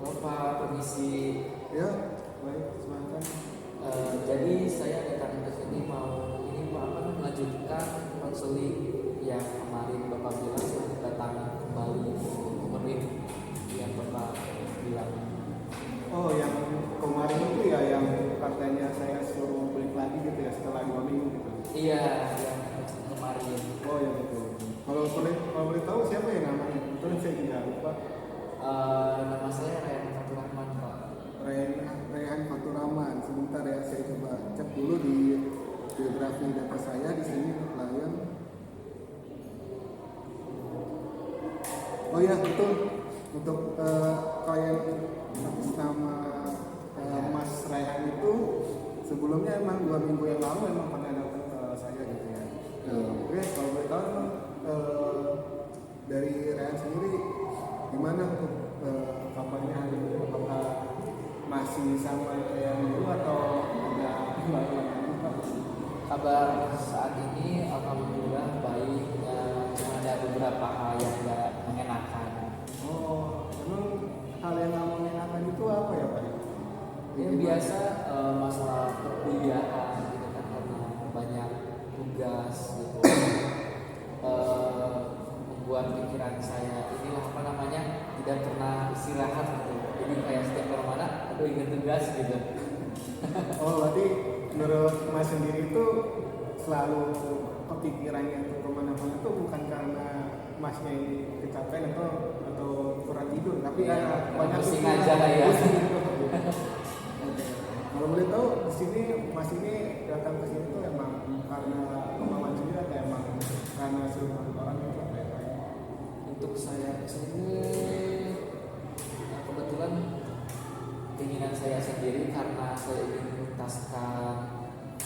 Bapak, permisi. Ya, baik, silakan. Jadi saya datang ke sini melanjutkan konseling yang kemarin Bapak bilang saya datang kembali memenuhi yang Bapak bilang. Oh, yang kemarin itu ya, yang katanya saya suruh balik lagi gitu ya setelah 2 minggu gitu. Iya, yang kemarin. Oh ya betul. Kalau boleh tahu siapa ya namanya? Betul saya tidak lupa. Nama saya Ryan Fatur Rahman, Pak. Rehan Fatur Rahman. Sebentar ya, saya coba cek dulu di biografi data saya di sini klien. Oh ya betul. Untuk klien atas nama Mas Rehan itu sebelumnya emang 2 minggu yang lalu emang pernah datang ke saya gitu ya. Oke, kalau boleh tahu emang dari Rehan sendiri gimana untuk kabarnya hari ini? Apakah masih sama yang dulu atau ada kembalian lagi Pak? Kabar saat ini alhamdulillah baik, cuma ada beberapa hal yang tidak mengenakan. Oh, emang hal yang nggak mengenakan itu apa ya Pak? Yang biasa masalah perkuliahan gitu kan, karena banyak tugas gitu. Membuat pikiran saya inilah tidak pernah istirahat gitu. Jadi kayak setiap kemana aduh ingat tugas gitu. Oh, berarti menurut Mas sendiri itu selalu kepikirannya untuk kemana-mana itu bukan karena Masnya ini kecapean atau kurang tidur, tapi karena banyak pusing pikiran. aja lah ya. Pusing gitu. Oke. Kalau boleh tahu di sini Mas ini datang ke sini tuh emang karena kemauan sendiri atau emang karena suruhan orang itu apa ya Pak? Untuk saya sendiri kebetulan keinginan saya sendiri karena saya ingin menuntaskan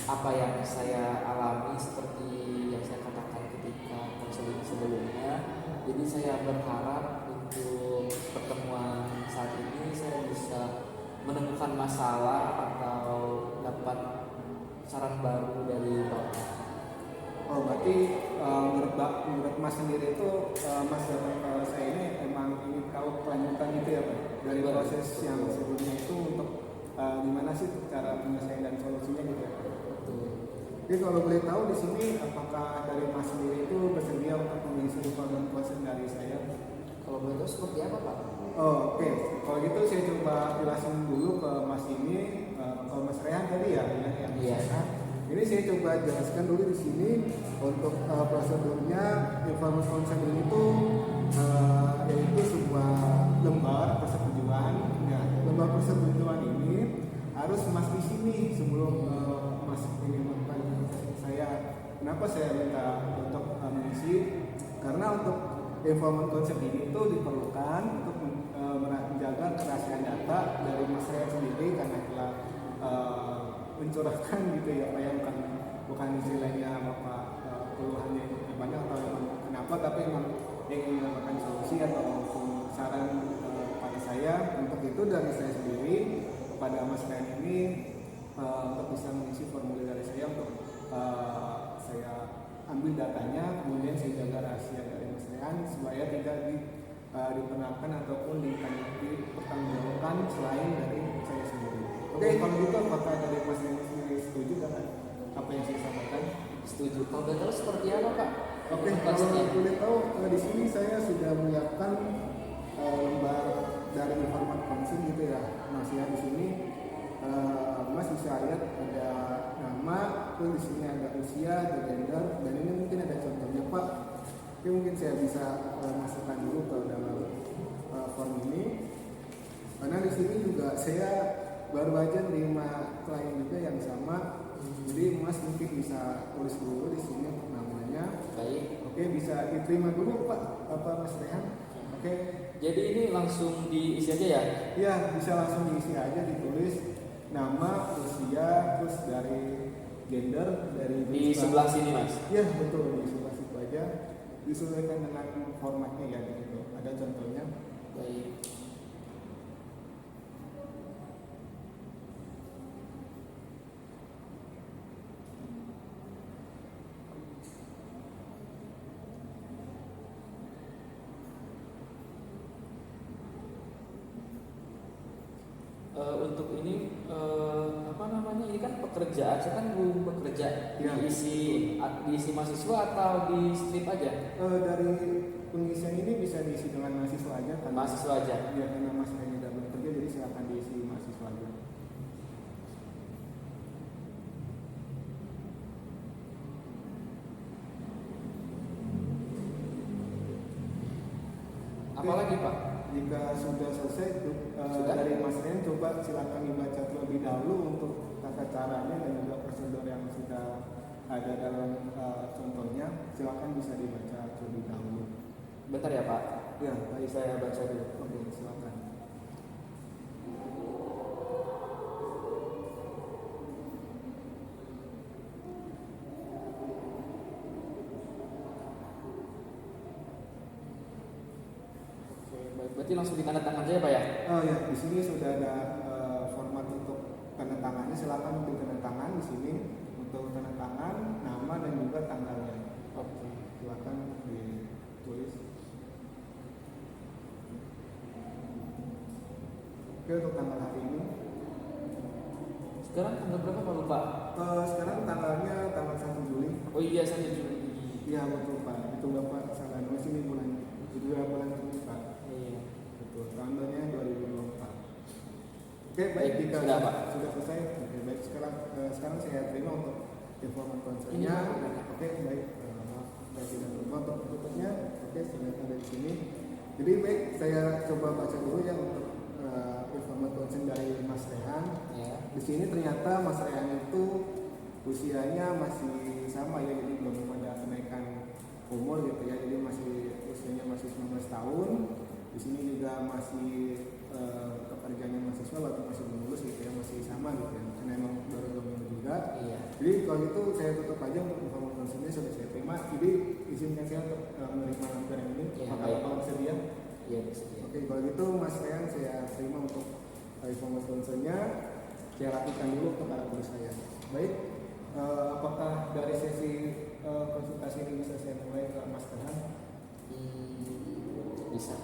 apa yang saya alami seperti yang saya katakan ketika konseling sebelumnya. Jadi saya berharap untuk pertemuan saat ini saya bisa menemukan masalah atau dapat saran baru dari Bapak. Oh, berarti menurut Mas sendiri itu Mas datang ke saya ini emang ingin tahu kelanjutan gitu ya Pak? Dari proses yang sebelumnya itu untuk gimana sih cara penyelesaian dan solusinya gitu ya Pak? Jadi kalau boleh tahu di sini apakah dari Mas sendiri itu bersedia untuk mengisi requirement concern dari saya? Kalau boleh tahu seperti apa Pak? Oh, oke. Kalau gitu saya coba jelasin dulu ke Mas ini. Kalau Mas Rehan tadi ya, yang Iya. Ini saya coba jelaskan dulu di sini untuk prosedurnya. Informal consent itu yaitu sebuah lembar persetujuan. Ya, lembar persetujuan ini harus Mas di sini sebelum Mas ingin melakukan saya. Kenapa saya minta untuk mengisi? Karena untuk informal consent ini itu diperlukan untuk menjaga kerahasiaan data dari Mas Rehan sendiri karena telah mencurahkan gitu ya Pak ya, bukan istilahnya Bapak keluhannya banyak atau kenapa, tapi memang ingin mendapatkan solusi atau saran pada saya. Untuk itu dari saya sendiri kepada Mas Rehan ini untuk bisa mengisi formulir dari saya untuk saya ambil datanya, kemudian saya jaga rahasia dari Mas Rehan supaya tidak diperkenalkan ataupun dipertanggungjawabkan selain dari saya sendiri. Oke, kalau gitu apakah dari Mas Rehan sendiri setuju dengan apa yang saya sampaikan? Setuju. Kalau boleh tahu seperti apa Pak? Oke, kalau boleh tahu di sini saya sudah menyiapkan lembar dari format konsen gitu ya. Mas ya, di sini Mas bisa lihat ada nama, terus di sini ada usia, ada gender, dan ini mungkin ada contohnya Pak. Oke, mungkin saya bisa masukkan dulu ke dalam form ini. Karena di sini juga saya baru aja terima klien juga yang sama. Jadi Mas mungkin bisa tulis dulu di sini namanya. Baik. Oke, bisa diterima dulu Pak, Mas Rehan. Oke. Jadi ini langsung diisi aja ya? Iya, bisa langsung diisi aja, ditulis nama, usia, terus dari gender, dari Di sebelah sini Mas. Iya, betul, di sebelah situ aja. Disesuaikan dengan formatnya ya gitu. Ada contohnya. Baik. untuk ini apa namanya, ini kan pekerjaan, saya kan belum bekerja, Ya. diisi mahasiswa atau di strip aja? Dari pengisian ini bisa diisi dengan mahasiswa aja kan? Mahasiswa aja. Ya, karena Mas Ryan tidak bekerja, jadi silakan diisi mahasiswa aja. Apalagi Pak? Jika sudah selesai Sudah? dari Mas Ryan, coba silakan dibaca terlebih dahulu untuk tata caranya dan juga prosedur yang sudah ada dalam contohnya. Silakan bisa dibaca terlebih dahulu. Bentar ya Pak, Ya, mari saya baca dulu. oke, silakan. Oke, baik. Berarti langsung ditandatangan saja Pak ya? Oh ya, di sini sudah ada format untuk tanda tangannya. Silakan ditanda tangan di sini untuk tanda tangan, nama dan juga tanggalnya. Oke. Silakan ditulis. Oke, untuk tanggal hari ini. Sekarang tanggal berapa Pak lupa? Sekarang tanggalnya tanggal 1 Juli. Oh iya, 1 Juli. Iya betul Pak. Itu Bapak salah nulis ini bulan bulan Juli Pak. Iya. Betul. Tanggalnya 2024. Oke, baik, jika Sudah, Pak. sudah selesai. Oke, baik, sekarang saya terima untuk informan konsernya. Ini. Oke, baik. Maaf, saya tidak lupa untuk tutupnya. Oke, sudah ada di sini. Jadi baik, saya coba baca dulu ya untuk informan konsen dari Mas Rehan. Ya. Di sini ternyata Mas Rehan itu usianya masih sama ya, jadi belum ada kenaikan umur gitu ya, jadi usianya masih 19 tahun. Di sini juga masih pekerjaannya mahasiswa waktu masih belum lulus gitu ya, masih sama gitu ya, karena emang baru 2 minggu juga. Iya. Jadi kalau gitu saya tutup aja untuk informan konsennya, sudah saya terima. Jadi izinkan saya untuk menerima lampiran ini. Ya, Apakah baik. Bapak bersedia? Iya, bersedia. Oke, kalau gitu Mas Rehan saya terima untuk informan konsennya. Saya lakukan dulu kepada guru saya. Baik, apakah dari sesi konsultasi ini bisa saya mulai ke Mas Rehan? Bisa.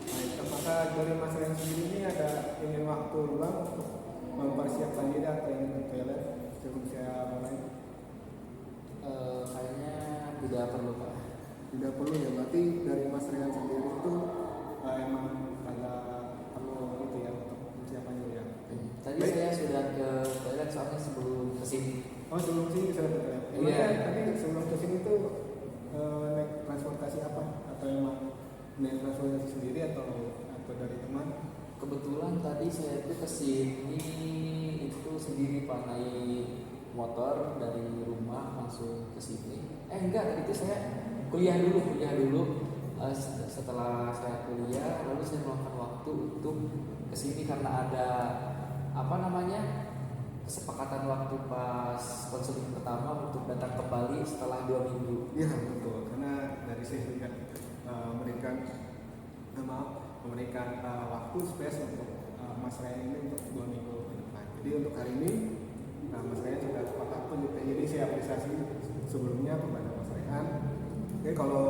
Baik, apakah dari Mas Rehan sendiri ini ada ingin waktu luang untuk mempersiapkan diri atau ingin ke toilet sebelum saya mulai? Kayaknya tidak perlu Pak. Tidak perlu ya, berarti dari Mas Rehan sendiri itu emang agak perlu itu ya untuk persiapan diri ya. Tadi Baik. saya sudah ke toilet soalnya sebelum kesini. Oh, sebelum sini bisa ke toilet. Iya. Tadi sebelum ke sini tuh naik transportasi apa? Atau emang naik transportasi sendiri atau dari teman? Kebetulan tadi saya itu kesini itu sendiri Pak, naik motor dari rumah langsung ke sini. Enggak, itu saya kuliah dulu. Setelah saya kuliah, lalu saya meluangkan waktu untuk kesini karena ada kesepakatan waktu pas konseling pertama untuk datang kembali setelah 2 minggu. Iya betul, karena dari saya juga memberikan waktu space untuk Mas Ryan ini untuk 2 minggu ke depan. Jadi untuk hari ini Mas Ryan sudah sepakat pun, jadi saya apresiasi sebelumnya kepada Mas Ryan. Oke, kalau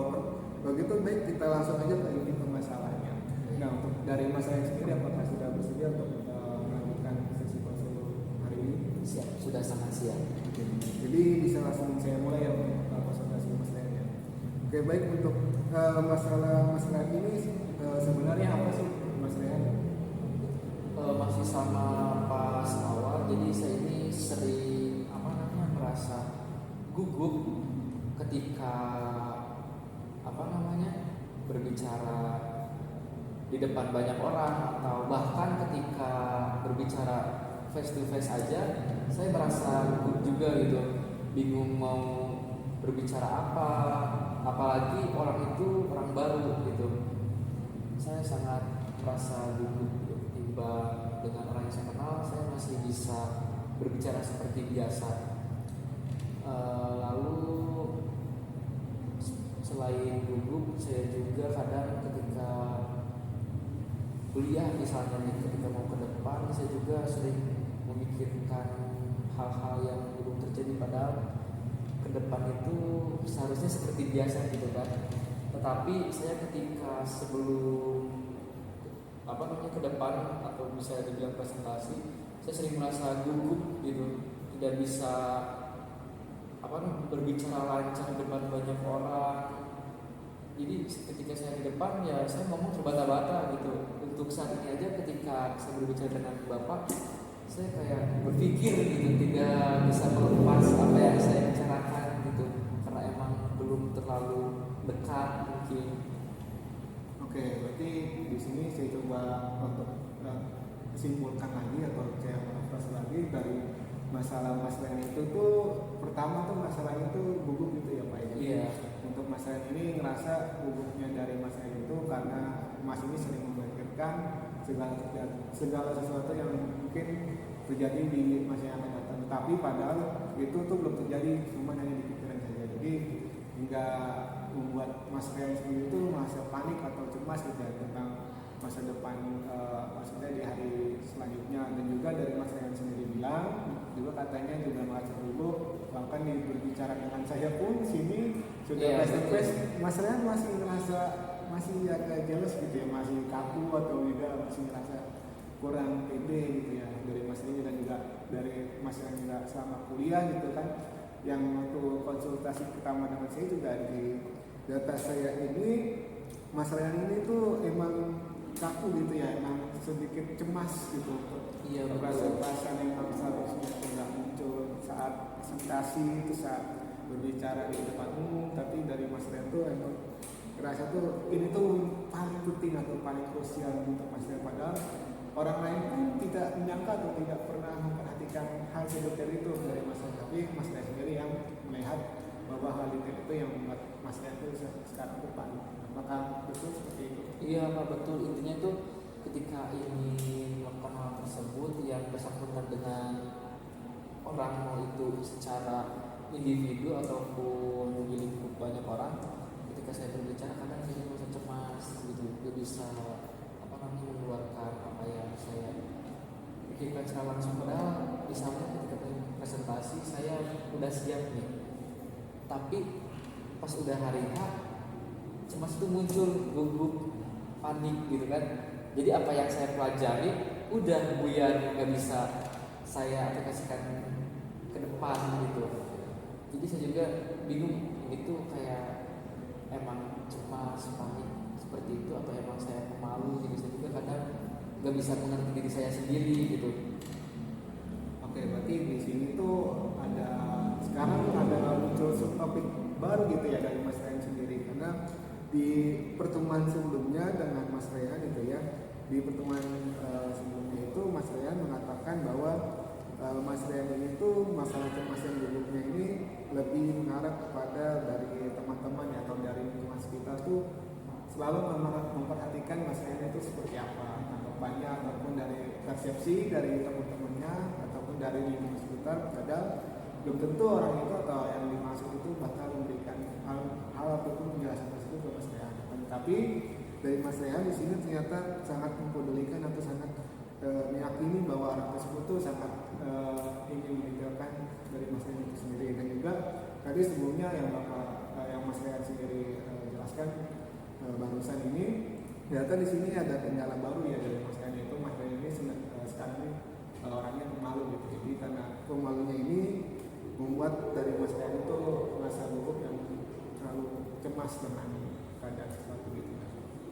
begitu baik, kita langsung aja ke inti masalahnya. Nah, untuk dari Mas Ryan sendiri, apakah sudah bersedia untuk melanjutkan sesi konsul hari ini? Siap, sudah sangat siap. Oke, jadi bisa langsung saya mulai ya untuk konsultasi Mas Ryan ya. Oke, baik, untuk masalah ini sebenarnya apa sih Mas Ryan? Masih sama pas awal, jadi saya ini sering merasa gugup ketika berbicara di depan banyak orang, atau bahkan ketika berbicara face to face aja saya merasa gugup juga gitu, bingung mau berbicara apa, apalagi orang itu orang baru gitu. Saya sangat merasa gugup gitu. Timbang dengan orang yang saya kenal, saya masih bisa berbicara seperti biasa. Lalu selain gugup, saya juga kadang ketika kuliah misalnya nih, ketika mau ke depan, saya juga sering memikirkan hal-hal yang belum terjadi, padahal ke depan itu seharusnya seperti biasa gitu kan. Tetapi saya ketika sebelum apa namanya ke depan atau bisa dibilang presentasi, saya sering merasa gugup gitu, tidak bisa apa namanya berbicara lancar depan banyak orang. Jadi ketika saya di depan ya saya ngomong terbata-bata gitu. Untuk saat ini aja ketika saya berbicara dengan bapak, saya kayak berpikir gitu, tidak bisa melepas apa yang saya bicarakan gitu, karena emang belum terlalu dekat mungkin. Oke, berarti di sini saya coba untuk simpulkan lagi atau saya mengupas lagi dari masalah-masalah itu tuh, pertama tuh masalahnya tuh gugup gitu ya Pak. Jadi Iya. untuk masalah ini ngerasa gugupnya dari masalah itu karena Mas ini sering memikirkan segala sesuatu yang mungkin terjadi di masa yang akan datang. Tapi padahal itu tuh belum terjadi, cuma hanya di pikiran saja. Jadi hingga membuat Mas Rian sendiri itu merasa panik atau cemas gitu ya, tentang masa depan maksudnya di hari selanjutnya. Dan juga dari Mas Rian sendiri bilang juga katanya juga merasa dulu, bahkan berbicara dengan saya pun sini sudah face to face, Mas Rian masih merasa masih agak jealous gitu ya, masih kaku atau juga masih merasa kurang pede gitu ya dari Mas Rian. Dan juga dari Mas Rian juga selama kuliah gitu kan, yang waktu konsultasi pertama dengan saya juga di data saya ini, Mas Rian ini tuh emang kaku gitu ya, emang sedikit cemas gitu. Iya, perasaan yang seharusnya tidak muncul saat presentasi itu, saat berbicara di depan umum, tapi dari Mas Rian tuh emang kerasa tuh ini tuh paling penting atau paling krusial untuk Mas Rian. Padahal orang lain pun tidak menyangka atau tidak pernah memperhatikan hal sedetail itu dari Mas Rian, tapi Mas Rian sendiri yang melihat bahwa hal detail itu yang membuat Mas Rian itu sekarang tuh panik. Apakah betul seperti itu? Iya Pak, betul. Intinya tuh ketika ingin melakukan hal tersebut yang bersangkutan dengan orang itu secara individu ataupun di lingkup banyak orang, ketika saya berbicara kadang saya merasa cemas gitu, gak bisa apa namanya mengeluarkan apa yang saya pikirkan secara langsung. Padahal misalnya ketika presentasi saya udah siap nih, tapi pas udah hari H cemas itu muncul, gugup, panik gitu kan. Jadi apa yang saya pelajari udah buyar, nggak bisa saya aplikasikan ke depan gitu. Jadi saya juga bingung, itu kayak emang cemas, panik seperti itu atau emang saya pemalu. Jadi saya juga kadang nggak bisa mengerti diri saya sendiri gitu. Oke, berarti di sini tuh ada sekarang ada muncul subtopik baru gitu ya dari Mas Rian sendiri, karena di pertemuan sebelumnya dengan Mas Rian itu ya, di pertemuan sebelumnya itu Mas Rian mengatakan bahwa Mas Rian ini tuh masalah cemas yang dulunya ini lebih mengarah kepada dari teman-teman ya, atau dari lingkungan sekitar tuh selalu memperhatikan Mas Rian itu seperti apa tanggapannya, ataupun dari persepsi dari teman-temannya ataupun dari lingkungan sekitar. Padahal belum tentu orang itu atau yang dimaksud itu bakal memberikan hal ataupun penjelasan tersebut ke Mas Rian. Tapi dari Mas Rian di sini ternyata sangat mempedulikan atau sangat meyakini bahwa orang tersebut tuh sangat ingin meninggalkan dari Mas Rian itu sendiri. Dan juga tadi sebelumnya yang Mas Rian sendiri jelaskan barusan ini, ternyata di sini ada kendala baru ya dari Mas Rian, yaitu Mas Rian ini sekarang ini orangnya pemalu gitu. Jadi karena pemalunya ini membuat dari Mas Rian itu merasa gugup yang terlalu cemas dengan keadaan sesuatu gitu.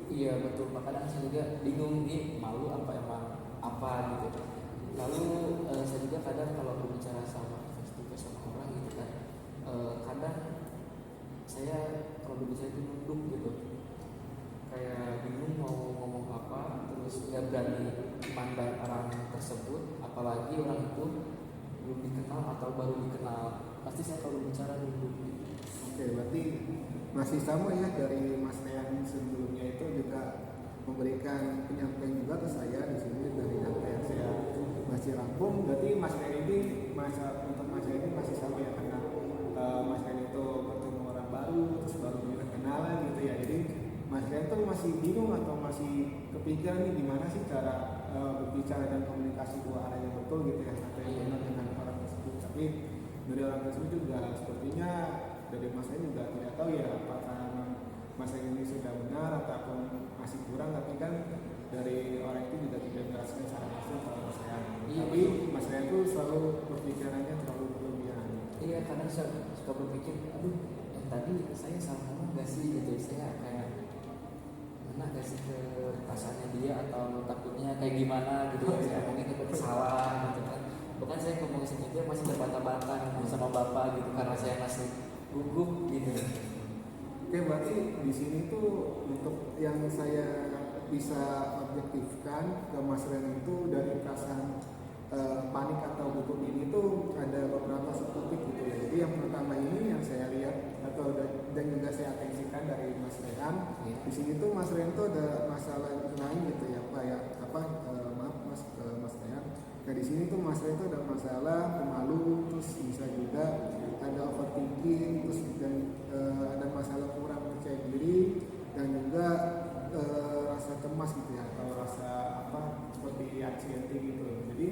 Iya betul, makanya saya juga bingung nih, malu apa emang apa gitu. Lalu saya juga kadang kalau berbicara sama face sama orang gitu kan, kadang saya kalau berbicara itu nunduk gitu, kayak bingung mau ngomong apa, terus nggak berani memandang orang tersebut, apalagi orang itu belum dikenal atau baru dikenal. Pasti saya kalau bicara nunduk gitu. Oke, berarti masih sama ya dari Mas Rian sebelumnya itu juga memberikan penyampaian juga ke saya di sini dari data yang saya masih rangkum. Berarti Mas Rian ini untuk Mas Rian ini masih sama ya, karena Mas Rian itu bertemu orang baru terus baru punya kenalan gitu ya. Jadi Mas Rian tuh masih bingung atau masih kepikiran nih gimana sih cara berbicara dan komunikasi dua arah yang betul gitu ya, atau yang benar dengan orang tersebut. Tapi dari orang tersebut juga sepertinya dari Mas Rian juga tidak tahu ya apakah Mas Rian ini sudah benar ataupun masih kurang. Tapi kan dari orang itu juga tidak menjelaskan secara langsung kalau Mas Rian. Iya, Tapi Mas Rian itu selalu berpikirannya terlalu berlebihan. Iya, kadang saya suka berpikir, aduh, yang tadi saya salah ngomong gak sih gitu, saya kayak mana gak sih ke perasaannya dia atau takutnya kayak gimana gitu, saya ngomongin takut salah gitu kan. Bukan saya ngomong sama dia masih terbata-bata ngomong sama bapak gitu karena saya masih gugup gitu. Oke, berarti di sini tuh untuk yang saya bisa objektifkan ke Mas Rian itu dari perasaan panik atau gugup ini tuh ada beberapa subtopik gitu ya. Jadi yang pertama ini yang saya lihat atau dan juga saya atensikan dari Mas Rian, di sini tuh Mas Rian tuh ada masalah lain gitu ya, Pak ya, maaf Mas Rian. Nah di sini tuh Mas Rian tuh ada masalah pemalu, terus bisa juga ada overthinking, terus dan ada masalah kurang percaya diri dan juga rasa cemas gitu ya, atau rasa seperti anxiety gitu. Jadi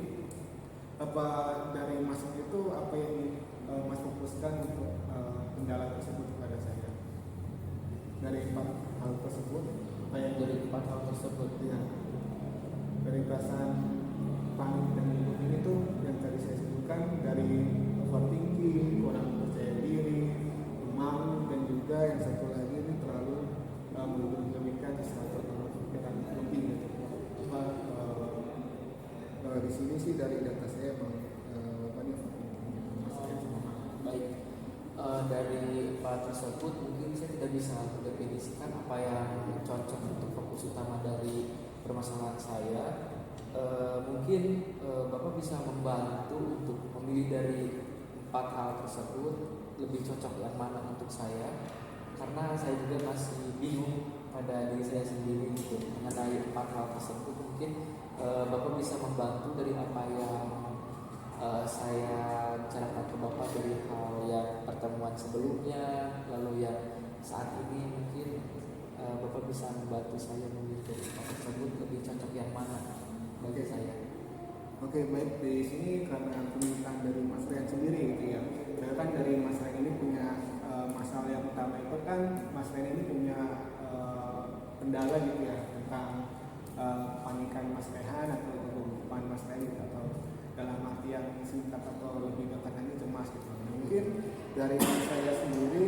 apa dari Mas itu apa yang Mas fokuskan untuk kendala tersebut kepada saya dari 4 hal tersebut, apa yang Dari 4 hal tersebut ya, dari perasaan panik dan gugup ini tuh yang tadi saya sebutkan, dari overthinking, kurang percaya diri, malu, dan juga yang satu lagi ini terlalu melebih-lebihkan sesuatu atau pikiran lebih gitu. Di sini sih dari data saya baik. Dari 4 tersebut mungkin saya tidak bisa mendefinisikan apa yang cocok untuk fokus utama dari permasalahan saya. Mungkin Bapak bisa membantu untuk memilih dari 4 hal tersebut lebih cocok yang mana untuk saya, karena saya juga masih bingung pada diri saya sendiri gitu mengenai 4 hal tersebut. Mungkin Bapak bisa membantu dari apa yang saya bicarakan ke Bapak dari hal yang pertemuan sebelumnya, lalu yang saat ini. Mungkin Bapak bisa membantu saya memilih dari 4 tersebut lebih cocok yang mana bagi saya. Oke, baik. Di sini karena pemilihan dari Mas Rian sendiri gitu ya. Karena kan dari Mas Rian ini punya masalah yang utama itu kan Mas Rian ini punya kendala gitu ya tentang panikan Mas Rehan atau kegugupan Mas Rian gitu, atau dalam arti yang singkat atau lebih katakannya cemas gitu. Nah, mungkin dari saya sendiri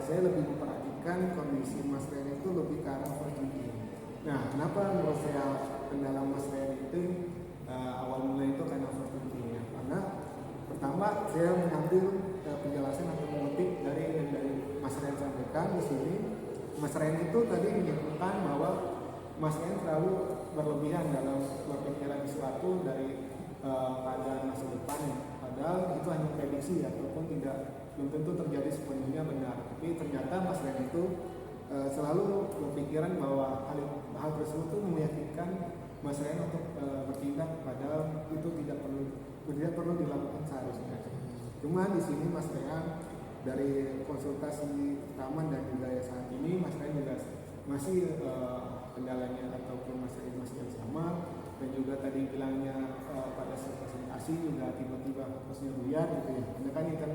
saya lebih memperhatikan kondisi Mas Rian itu lebih ke arah overthinking. Nah, kenapa menurut saya kendala Mas Rian itu awal mulai itu karena overthinking ya? Karena pertama saya mengambil penjelasan atau mengutip dari yang dari Mas Rian sampaikan di sini. Mas Rian itu tadi menyebutkan bahwa Mas Rian terlalu berlebihan dalam berpikiran sesuatu dari keadaan masa depan ya. Padahal itu hanya prediksi ataupun belum tentu terjadi sepenuhnya benar. Tapi ternyata Mas Rian itu selalu berpikiran bahwa hal tersebut itu meyakinkan Mas Rian untuk bertindak, padahal itu tidak perlu dilakukan seharusnya. Cuma di sini Mas Rian dari konsultasi pertama dan juga saat ini Mas Rian juga masih kendalanya ataupun masih yang sama, dan juga tadi bilangnya pada saat presentasi juga tiba-tiba fokusnya buyar gitu ya. Karena kan itu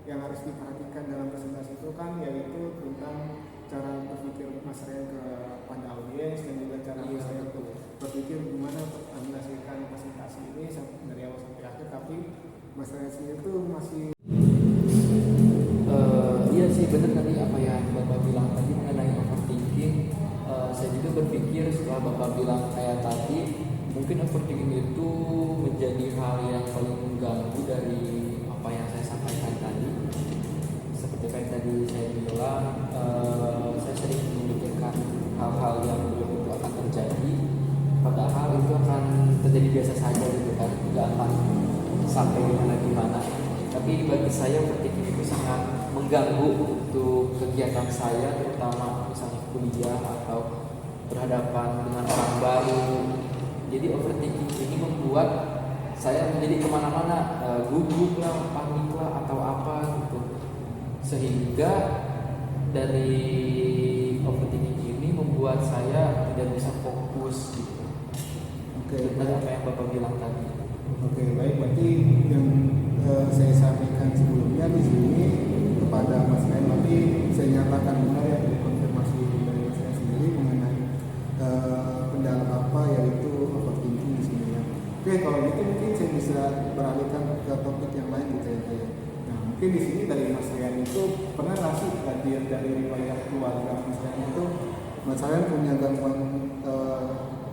yang harus diperhatikan dalam presentasi itu kan yaitu tentang cara berpikir Mas Rian kepada audiens dan juga cara Mas Rian berpikir gimana menghasilkan presentasi ini dari awal sampai akhir. Tapi Mas Rian sendiri itu masih iya sih benar tadi apa yang Bapak bilang tadi mengenai overthinking. Saya juga berpikir setelah Bapak bilang kayak tadi, mungkin overthinking itu menjadi hal yang paling mengganggu dari apa yang saya sampaikan tadi. Seperti yang tadi saya bilang, saya sering memikirkan hal-hal yang belum tentu akan terjadi, padahal itu akan terjadi biasa saja gitu kan, tidak akan sampai gimana-gimana. Tapi bagi saya overthinking itu sangat mengganggu untuk kegiatan saya, terutama misalnya kuliah atau berhadapan dengan orang baru. Jadi overthinking ini membuat saya menjadi kemana-mana, gugup lah, panik lah, atau apa gitu. Sehingga dari overthinking ini membuat saya tidak bisa fokus gitu. Benar apa yang Bapak bilang tadi. Oke, baik. Berarti yang saya sampaikan sebelumnya di sini kepada Mas Rian, tapi saya nyatakan benar ya, dari konfirmasi dari Mas Rian sendiri mengenai kendala apa Oke, kalau gitu mungkin saya bisa beralihkan ke topik yang lain gitu ya. Kayak. Nah, mungkin di sini dari Mas Rian itu pernah nggak sih dari riwayat keluarga Mas Rian itu Mas Rian punya gangguan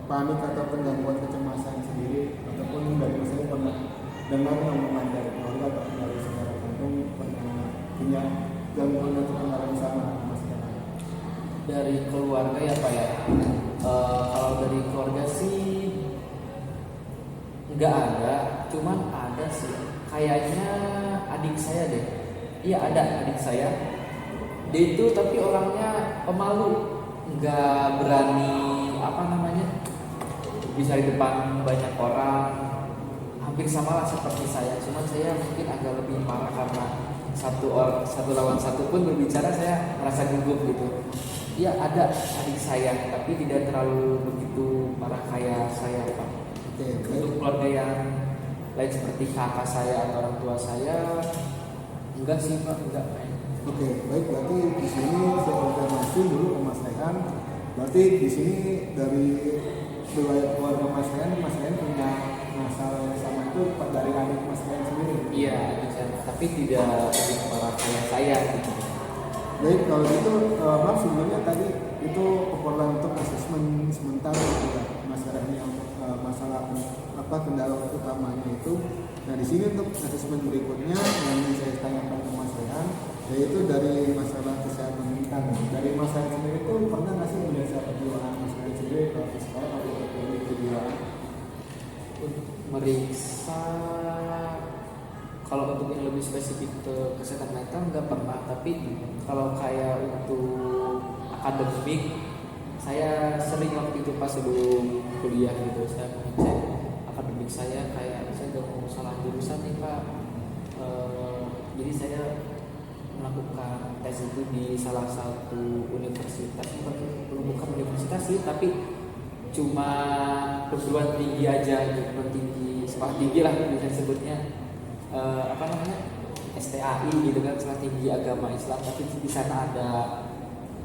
panik atau gangguan kecemasan sendiri ataupun dari Mas Rian pernah dengar omongan dari keluarga atau dari saudara kandung pernah punya gangguan atau kendala sama Mas Rian? Dari keluarga ya Pak ya. Kalau dari keluarga sih nggak ada, cuman ada sih. Kayaknya adik saya deh. Iya ada adik saya. Dia itu tapi orangnya pemalu, nggak berani bisa di depan banyak orang. Hampir sama lah seperti saya. Cuman saya mungkin agak lebih parah karena satu lawan satu pun berbicara saya merasa gugup gitu. Iya ada adik saya, tapi tidak terlalu begitu parah kayak saya Pak. Untuk keluarga yang lain seperti kakak saya atau orang tua saya enggak sih Pak, enggak. Oke, baik, berarti di sini saya konfirmasi dulu ke Mas Rehan. Berarti di sini dari riwayat keluarga Mas Rehan punya masalah yang sama itu dari adik Mas Rehan sendiri. Iya, tapi tidak lebih parah kayak saya gitu. Baik, kalau gitu maaf sebelumnya tadi itu keperluan untuk asesmen sementara gitu ya Mas Rehan yang masalah kendala utamanya itu. Nah di sini untuk asesmen berikutnya yang ingin saya tanyakan ke Mas Rehan yaitu dari masalah kesehatan mental. Dari Mas Rehan sendiri itu pernah nggak sih merasa kejiwaan Mas Rehan sendiri kalau sekarang atau kejiwaan? Meriksa kalau untuk yang lebih spesifik ke kesehatan mental nggak pernah, tapi kalau kayak untuk akademik saya sering waktu itu pas sebelum kuliah gitu saya mengecek akademik saya kayak saya gak mau salah jurusan nih Pak. Jadi saya melakukan tes itu di salah satu universitas, bukan universitas sih tapi cuma perguruan tinggi aja, perguruan tinggi sekolah tinggi lah bisa sebutnya STAI gitu kan, sekolah tinggi agama Islam, tapi di sana ada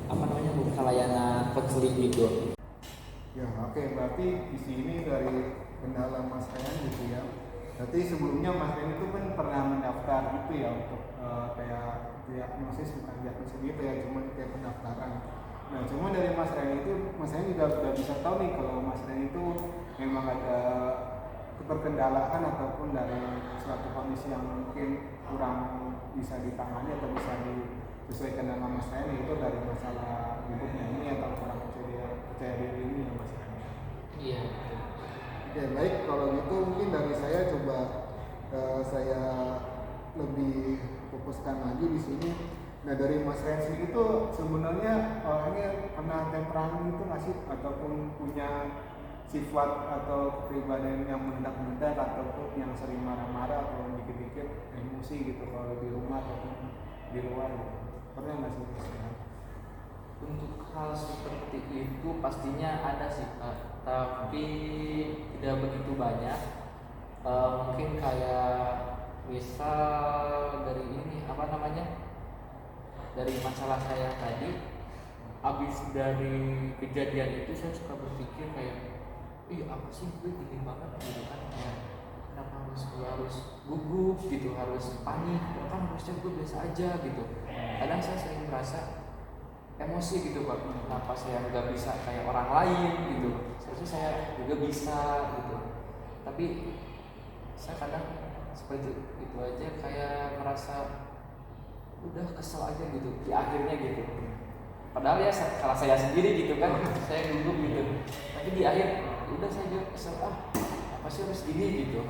bukan layanan konseling gitu. Ya oke, berarti di sini dari kendala Mas Rehan gitu ya. Berarti sebelumnya Mas Rehan itu kan pernah mendaftar gitu ya untuk kayak diagnosis, bukan diagnosis gitu ya, cuma kayak pendaftaran. Nah cuma dari Mas Rehan itu, Mas Rehan juga udah bisa tahu nih kalau Mas Rehan itu memang ada keterkendalaan ataupun dari suatu kondisi yang mungkin kurang bisa ditangani atau bisa disesuaikan dengan Mas Rehan, itu dari masalah hidupnya ini atau kurang percaya diri ini ya Mas Rehan. Iya. Oke baik, kalau gitu mungkin dari saya coba saya lebih fokuskan lagi di sini. Nah dari Mas Rehan sendiri itu sebenarnya orangnya pernah temperamen itu nggak sih, ataupun punya sifat atau kepribadian yang meledak-meledak ataupun yang sering marah-marah atau dikit-dikit emosi gitu kalau di rumah ataupun di luar gitu. Pernah nggak sih Mas Rehan? Untuk hal seperti itu pastinya ada sih Pak, tapi tidak begitu banyak. Mungkin kayak misal dari ini dari masalah saya tadi, habis dari kejadian itu saya suka berpikir kayak apa sih gue gini banget gitu kan, kenapa harus gugup gitu, harus panik, kan harusnya gue biasa aja gitu. Kadang saya sering merasa emosi gitu Pak, kenapa saya nggak bisa kayak orang lain gitu, seharusnya saya juga bisa gitu, tapi saya kadang seperti itu aja, kayak merasa udah kesel aja gitu di akhirnya gitu, padahal ya salah saya sendiri gitu kan, saya gugup gitu, tapi di akhir udah saya juga kesel, apa sih harus gini gitu.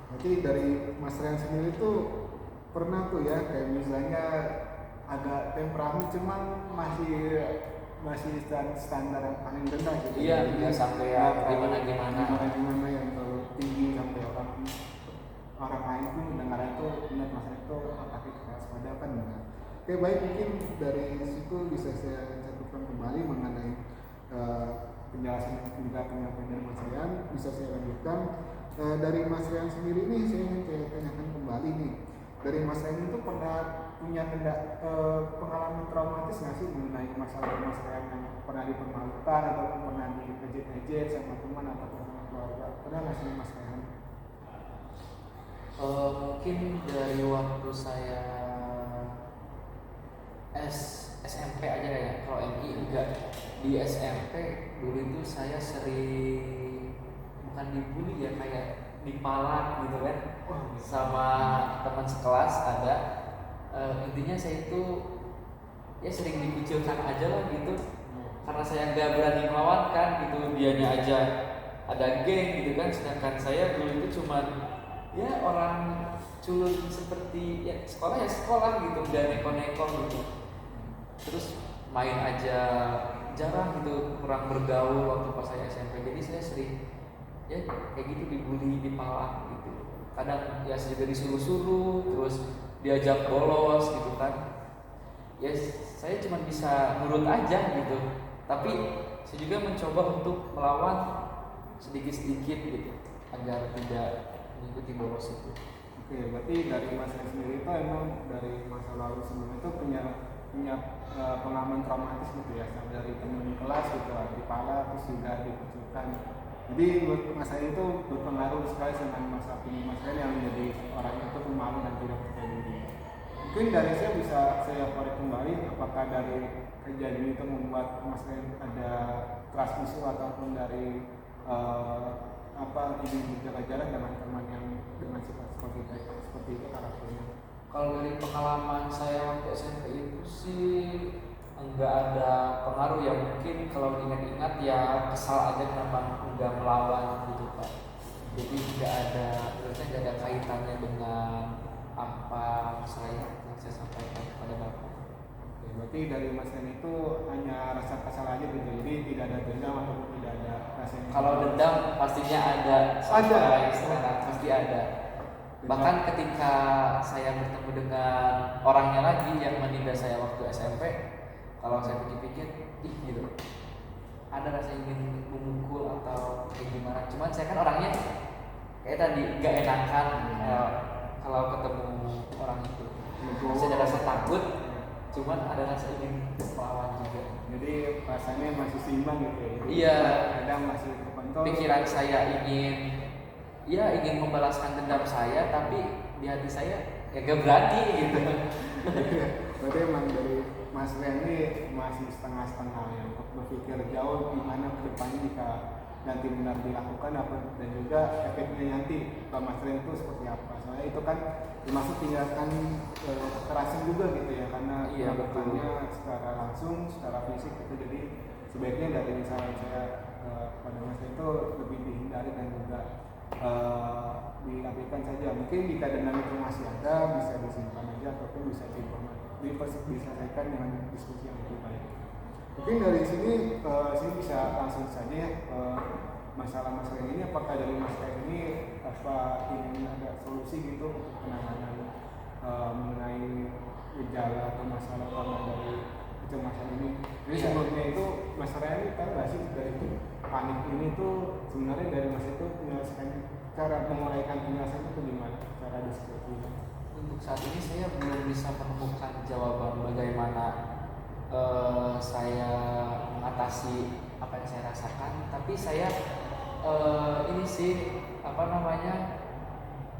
Berarti dari Mas Rehan sendiri tuh pernah tuh ya kayak misalnya agak temperamen cuman masih standar yang paling rendah gitu. Iya, nggak sampai ya gimana yang terlalu tinggi sampai orang lain pun mendengar itu benar Mas Rehan itu pakai kewaspadaan kan. Oke baik, mungkin dari situ bisa saya catatkan kembali mengenai penjelasan juga penyampaian dari Mas Rehan. Bisa saya lanjutkan dari Mas Rehan sendiri nih, saya ingin tanyakan kembali nih, dari Mas Rehan itu pernah punya pengalaman traumatis nggak sih mengenai masalah-masalah yang pernah dipermalukan atau pernah diejek-ejek sama teman atau sama keluarga? Pernah nggak sih Mas Rehan? Mungkin dari waktu saya SMP aja ya. Kalau MI enggak. Di SMP dulu itu saya sering bukan dibully ya, kayak dipalak gitu kan sama teman sekelas ada. Intinya saya itu ya sering dikucilkan aja lah gitu, karena saya nggak berani melawan kan gitu. Dianya aja ada geng gitu kan, sedangkan saya dulu itu cuman ya orang culun seperti ya sekolah gitu, dan neko-neko gitu. Terus main aja jarang gitu, kurang bergaul waktu pas saya SMP. Jadi saya sering ya kayak gitu dibully, dipalak gitu. Kadang ya saya juga disuruh-suruh, terus diajak bolos gitu kan. Ya saya cuma bisa nurut aja gitu. Tapi saya juga mencoba untuk melawan sedikit-sedikit gitu agar tidak mengikuti bolos itu. Oke, berarti dari Mas Rehan sendiri itu emang dari masa lalu sebelum itu punya pengalaman traumatis gitu ya, dari teman kelas gitu, dipalak terus juga dikucilkan. Jadi menurut Mas Rehan itu berpengaruh sekali dengan masa kini Mas Rehan yang menjadi orang itu pemalu dan tidak percaya diri. Mungkin dari saya bisa saya korek kembali, apakah dari kejadian itu membuat Mas Rehan ada trust issue ataupun dari ini jarak-jarak dengan teman yang dengan sifat seperti itu karakternya. Kalau dari pengalaman saya waktu SMP itu sih enggak ada pengaruh ya. Mungkin kalau ingat-ingat ya kesal aja kenapa enggak melawan gitu Pak. Jadi enggak ada, berarti enggak ada kaitannya dengan apa yang saya sampaikan kepada Bapak. Oke, berarti dari Mas Rehan itu hanya rasa kesal aja gitu, jadi tidak ada dendam ataupun tidak ada rasa yang... Kalau dendam pastinya ada, sampai sekarang pasti ada. Bahkan ketika saya bertemu dengan orangnya lagi yang menindas saya waktu SMP, kalau saya pikir-pikir, gitu, ada rasa ingin memukul atau kayak gimana. Cuman saya kan orangnya kayak tadi gak enakan kalau ketemu orang itu. Saya ada rasa takut, cuman ada rasa ingin melawan juga. Jadi rasanya masih seimbang gitu ya. Iya. Kadang masih terkontrol. Pikiran saya ingin membalaskan dendam saya, tapi di hati saya ya gak berani gitu. Berarti emang dari Mas Rehan ini masih setengah-setengah ya, untuk berpikir jauh gimana ke depannya jika nanti benar dilakukan apa, dan juga efeknya nanti Pak Mas Rehan itu seperti apa. Soalnya itu kan termasuk tindakan kekerasan juga gitu ya, karena melakukannya secara langsung, secara fisik gitu. Jadi sebaiknya dari misalnya saya pada Mas Rehan itu lebih dihindari dan juga diabaikan saja. Mungkin jika dendam itu masih ada, bisa disimpan aja ataupun bisa diselesaikan dengan diskusi yang lebih baik. Mungkin dari sini saya bisa langsung saja ya, masalah-masalah ini apakah dari Mas Rehan ini ingin ada solusi gitu untuk penanganan mengenai gejala atau masalah karena dari kecemasan ini. Jadi sebelumnya itu Mas Rehan ini tahu nggak sih dari panik ini tuh sebenarnya dari Mas itu menyelesaikan, cara menguraikan penyelesaian itu gimana, cara diskusinya? Untuk saat ini saya belum bisa menemukan jawaban bagaimana saya mengatasi apa yang saya rasakan, tapi saya ini sih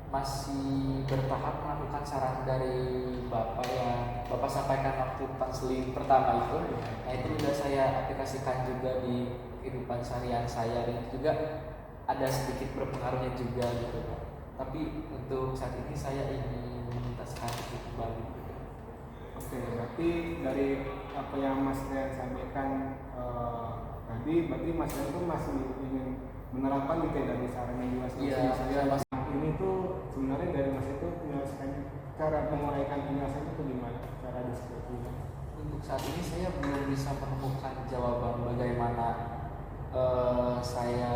masih bertahap melakukan saran dari Bapak yang Bapak sampaikan waktu konseling pertama itu. Nah itu sudah saya aplikasikan juga di kehidupan seharian saya, dan juga ada sedikit berpengaruhnya juga gitu Pak. Tapi untuk saat ini saya ingin menuntaskan itu kembali. Oke, berarti dari apa yang Mas Rehan sampaikan tadi, berarti Mas Rehan itu masih ingin menerapkan gitu dari saran yang jelas saya. Ini tuh sebenarnya dari Mas itu menyelesaikan, cara menguraikan penyelesaian itu gimana, cara diskusinya? Untuk saat ini saya belum bisa menemukan jawaban bagaimana saya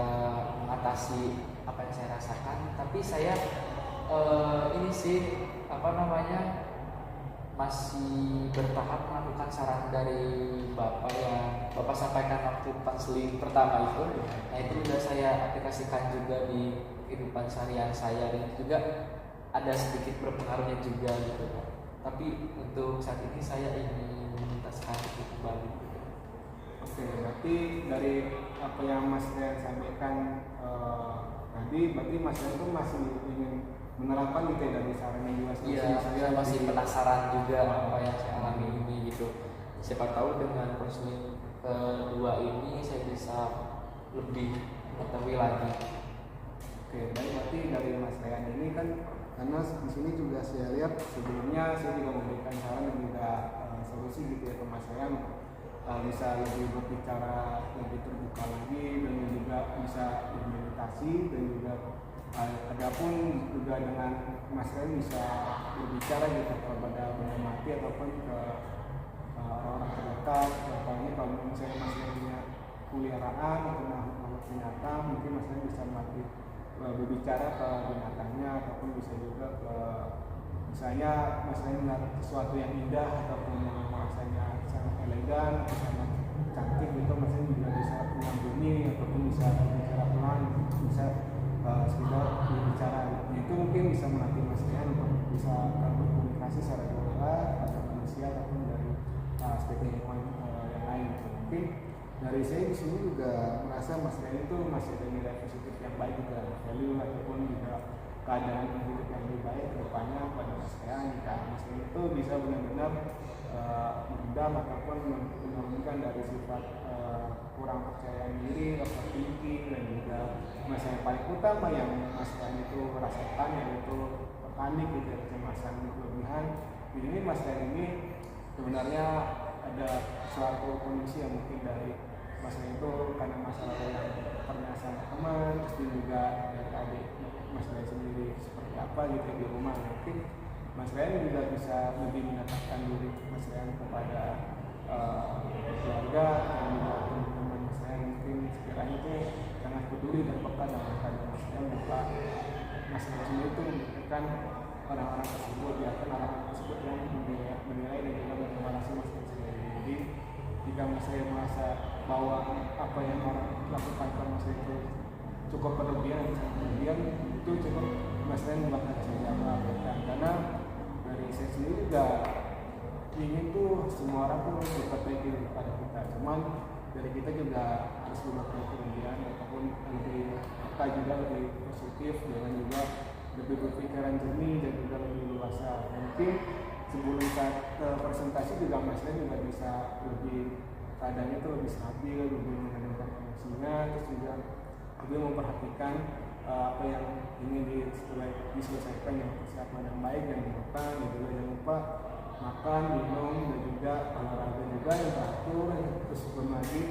mengatasi apa yang saya rasakan, tapi saya ini sih masih bertahap melakukan saran dari Bapak yang Bapak sampaikan waktu konseling pertama itu. Nah itu sudah saya aplikasikan juga di kehidupan seharian saya, dan juga ada sedikit berpengaruhnya juga gitu Pak. tapi untuk saat ini saya ingin menuntaskan itu kembali. Oke, berarti dari apa yang Mas Rian sampaikan tadi, berarti Mas Rian itu masih ingin menerapkan gitu ya dari saran yang juga Iya, saya masih penasaran juga apa yang saya alami ini gitu. Siapa tahu dengan konseling kedua ini saya bisa lebih mengetahui lagi. Oke, baik, berarti dari Mas Rian ini kan, karena di sini juga saya lihat sebelumnya saya juga memberikan saran dan juga solusi gitu ya ke Mas Rian, bisa lebih berbicara lebih terbuka lagi dan juga bisa bermeditasi dan juga adapun juga dengan Mas Rian bisa berbicara gitu kepada benda mati ataupun ke orang-orang terdekat. Contohnya kalau misalnya Mas Rian punya peliharaan atau makhluk binatang, mungkin Mas Rian bisa melatih berbicara ke binatangnya, ataupun bisa juga ke misalnya Mas Rian melihat sesuatu yang indah ataupun yang rasanya sangat elegan atau sangat cantik gitu, Mas Rian juga bisa mengagumi ataupun bisa berbicara pelan, bisa sekedar berbicara. Itu mungkin bisa melatih Mas Rian untuk bisa berkomunikasi secara global pada manusia ataupun dari aspek lingkungan yang lain gitu. Mungkin dari saya di sini juga merasa Mas Rian itu masih ada nilai positif yang baik juga, value ataupun juga keadaan hidup yang lebih baik ke depannya pada Mas Rian jika Mas Rian itu bisa benar-benar meredam ataupun menurunkan dari sifat kurang percaya diri, overthinking, dan juga masalah yang paling utama yang Mas Rian itu merasakan yaitu panik gitu, kecemasan berlebihan. Di sini Mas Rian ini sebenarnya ada suatu kondisi yang mungkin dari Mas Rian itu karena masalah yang pernah sama teman, terus juga dari adik Mas Rian sendiri seperti apa gitu di rumah. Mungkin Mas Rian juga bisa lebih menetapkan diri Mas Rian kepada keluarga dan juga teman-teman Mas Rian, mungkin sekiranya itu sangat peduli dan peka dengan keadaan Mas Rian, maka Mas Rian sendiri itu memberikan orang-orang tersebut, ya kan orang-orang tersebut yang menilai dan juga mengevaluasi Mas Rian sendiri. Jadi jika Mas Rian merasa bahwa apa yang orang lakukan ke Mas Rian itu cukup berlebihan, itu cukup Mas Rian bahkan saja melakukan, karena dari saya sendiri juga ingin tuh semua orang pun berpercaya kepada kita, cuman dari kita juga harus melakukan kemudian ataupun lebih apa juga lebih positif, dengan juga lebih berpikiran jernih dan juga lebih luasa. Mungkin sebelum saat presentasi juga Mas Rian juga bisa lebih keadaannya itu lebih stabil, lebih mengendalikan emosinya, terus juga lebih memperhatikan apa yang ingin diselesaikan yang persiapan yang baik dan lupa, dan juga jangan lupa makan, minum, dan juga olahraga juga yang teratur, terus bermandi,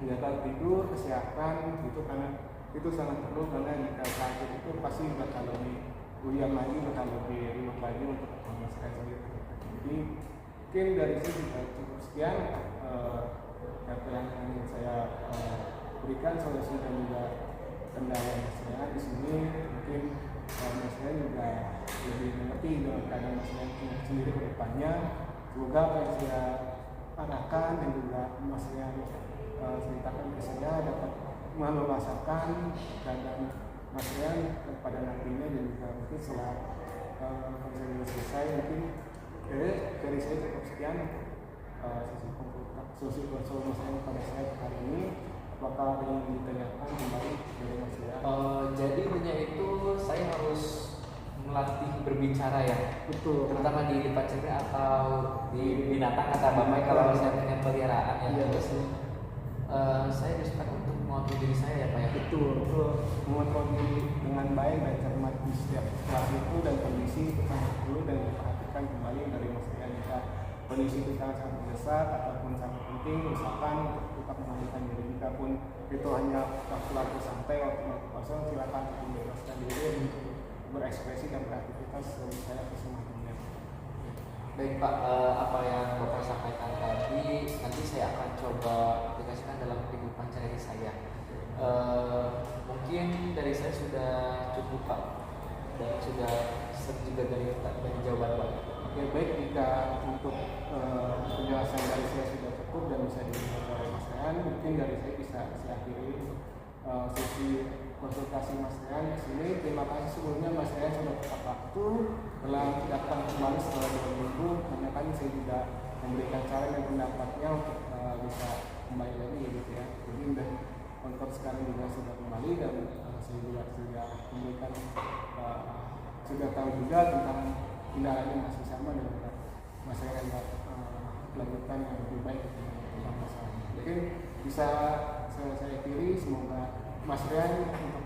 menjaga tidur, kesehatan gitu, karena itu sangat perlu, karena jika sakit itu pasti bakal lebih uyang lagi, bakal lebih ribet lagi untuk memasukkan sendiri. Jadi mungkin dari sini juga cukup sekian apa yang ingin saya berikan solusi dan juga kendala saya di sini. Mungkin Mas Rian juga lebih mengerti dengan keadaan Mas Rian sendiri ke depannya. Semoga apa yang saya arahkan dan juga Mas Rian ceritakan ke saya dapat meluasakan keadaan Mas Rian pada nantinya, dan juga mungkin setelah konseling selesai, mungkin dari saya cukup sekian sesi konsultasi pada saya hari ini. Apakah ada yang ditanyakan kembali dari Mas Rian? Jadi intinya itu saya harus melatih berbicara ya, Betul, terutama di depan cermin atau di binatang kata Bapak kalau saya punya peliharaan ya. Iya, Terus saya diinstruksikan untuk mengontrol diri saya ya Pak ya. betul, mengontrol diri dengan baik dan cermat di setiap saat itu, dan kondisi itu sangat perlu dan diperhatikan kembali dari Mas Rian. Jika kondisi kita sangat mendesak ataupun sangat penting, misalkan untuk tetap mengalihkan diri, jika pun itu hanya waktu santai, waktu kosong, silakan membebaskan diri untuk berekspresi dan beraktivitas saya kesemuanya. Baik Pak, apa yang Bapak sampaikan tadi nanti saya akan coba aplikasikan dalam kehidupan sehari saya. Mungkin dari saya sudah cukup Pak, dan sudah juga dari jawaban Pak. Oke, baik, jika untuk penjelasan dari saya sudah cukup dan bisa dilihat oleh Mas Rian, mungkin dari saya bisa akhiri sesi konsultasi Mas Rian di sini. Terima kasih sebelumnya Mas Rian sudah tepat waktu telah datang kembali setelah 2 minggu. Karena kan saya juga memberikan saran dan pendapatnya untuk bisa kembali lagi gitu ya. Jadi udah kontak sekarang juga sudah kembali dan saya juga sudah memberikan sudah tahu juga tentang kendalanya masih sama dengan Mas Rian lanjutan yang lebih baik tentang masalah. Mungkin bisa saya kiri, semoga Mas Rian untuk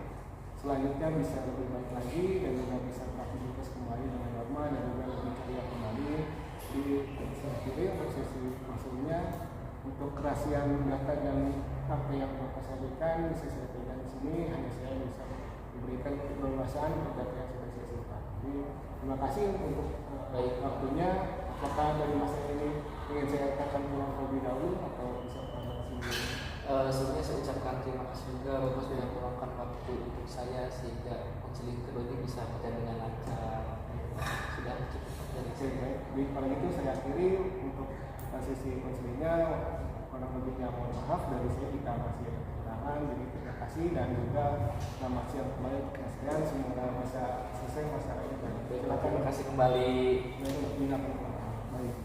selanjutnya bisa lebih baik lagi dan juga bisa beraktivitas kembali dengan normal dan juga lebih ceria kembali. Di saya kiri untuk sesi maksudnya untuk kerahasiaan data dan apa yang Bapak sampaikan bisa saya berikan di sini, hanya saya bisa memberikan kebebasan data yang sudah saya simpan. Jadi terima kasih untuk waktunya. Apakah dari masa ini ingin saya katakan pulang terlebih dahulu atau bisa terima kasih? Sebelumnya saya ucapkan terima kasih juga Bapak sudah meluangkan waktu untuk saya sehingga konseling kedua ini bisa berjalan dengan lancar. Sudah cukup dari saya. Jadi kalau gitu saya akhiri untuk sesi konselingnya. Kurang lebihnya mohon maaf, dari saya kita masih ada kekurangan. Jadi terima kasih dan juga selamat siang kembali untuk Mas Rian. Semoga bisa selesai masalah ini. Terima kasih kembali. Baik.